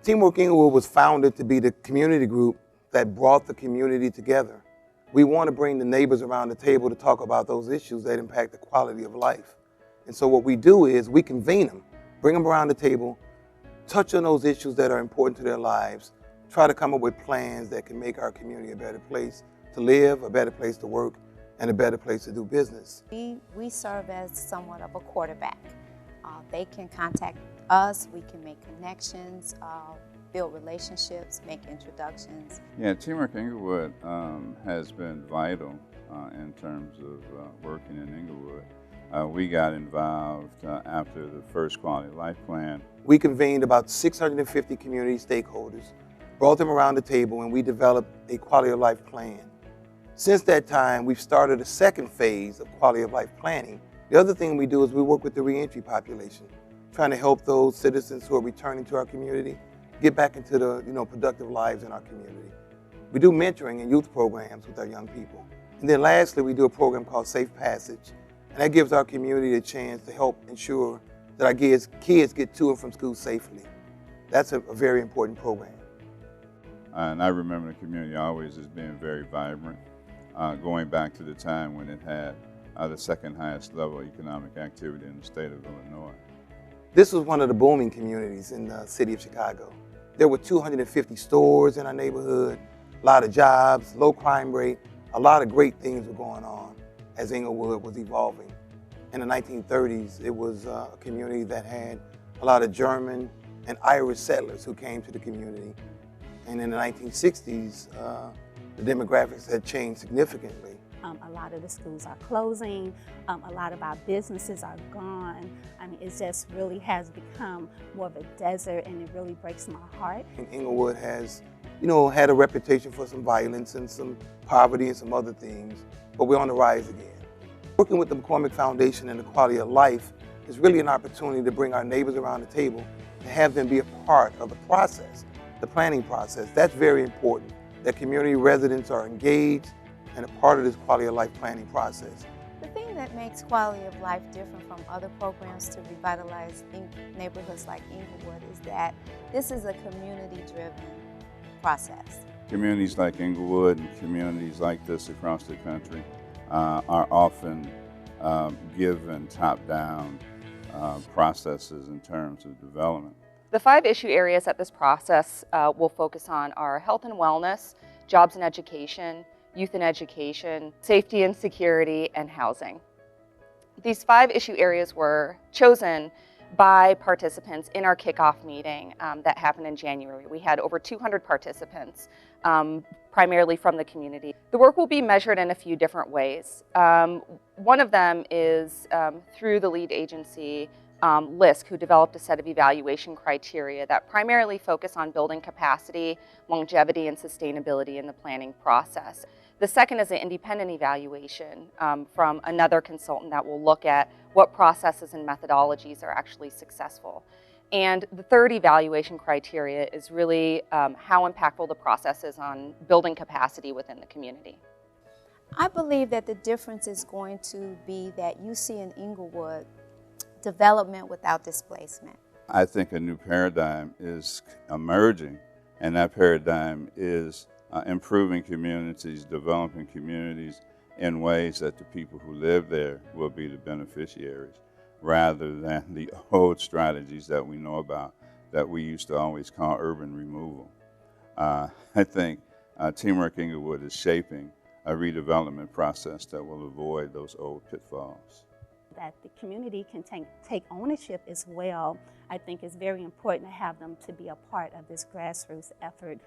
Teamwork Englewood was founded to be the community group that brought the community together. We want to bring the neighbors around the table to talk about those issues that impact the quality of life. And so what we do is we convene them, bring them around the table, touch on those issues that are important to their lives, try to come up with plans that can make our community a better place to live, a better place to work, and a better place to do business. We serve as somewhat of a quarterback. They can contact us, we can make connections, build relationships, make introductions. Yeah, Teamwork Englewood has been vital in terms of working in Englewood. We got involved after the first Quality of Life Plan. We convened about 650 community stakeholders, brought them around the table, and we developed a Quality of Life plan. Since that time, we've started a second phase of Quality of Life planning. The other thing we do is we work with the reentry population, trying to help those citizens who are returning to our community get back into the productive lives in our community. We do mentoring and youth programs with our young people. And then lastly, we do a program called Safe Passage. And that gives our community a chance to help ensure that our kids get to and from school safely. That's a very important program. And I remember the community always as being very vibrant, going back to the time when it had the second highest level of economic activity in the state of Illinois. This was one of the booming communities in the city of Chicago. There were 250 stores in our neighborhood, a lot of jobs, low crime rate, a lot of great things were going on as Englewood was evolving. In the 1930s, it was a community that had a lot of German and Irish settlers who came to the community. And in the 1960s, the demographics had changed significantly. A lot of the schools are closing, a lot of our businesses are gone. I mean, it just really has become more of a desert, and it really breaks my heart. Englewood has, had a reputation for some violence and some poverty and some other things, but we're on the rise again. Working with the McCormick Foundation and the Quality of Life is really an opportunity to bring our neighbors around the table and have them be a part of the process, the planning process. That's very important, that community residents are engaged and a part of this quality of life planning process. The thing that makes quality of life different from other programs to revitalize neighborhoods like Englewood is that this is a community-driven process. Communities like Englewood and communities like this across the country are often given top-down processes in terms of development. The 5 issue areas that this process will focus on are health and wellness, jobs and education, youth and education, safety and security, and housing. These 5 issue areas were chosen by participants in our kickoff meeting that happened in January. We had over 200 participants, primarily from the community. The work will be measured in a few different ways. One of them is through the lead agency, LISC, who developed a set of evaluation criteria that primarily focus on building capacity, longevity, and sustainability in the planning process. The second is an independent evaluation from another consultant that will look at what processes and methodologies are actually successful. And the third evaluation criteria is really how impactful the process is on building capacity within the community. I believe that the difference is going to be that you see in Englewood development without displacement. I think a new paradigm is emerging, and that paradigm is improving communities, developing communities in ways that the people who live there will be the beneficiaries, rather than the old strategies that we know about that we used to always call urban removal. I think Teamwork Englewood is shaping a redevelopment process that will avoid those old pitfalls. That the community can take ownership as well. I think it's very important to have them to be a part of this grassroots effort.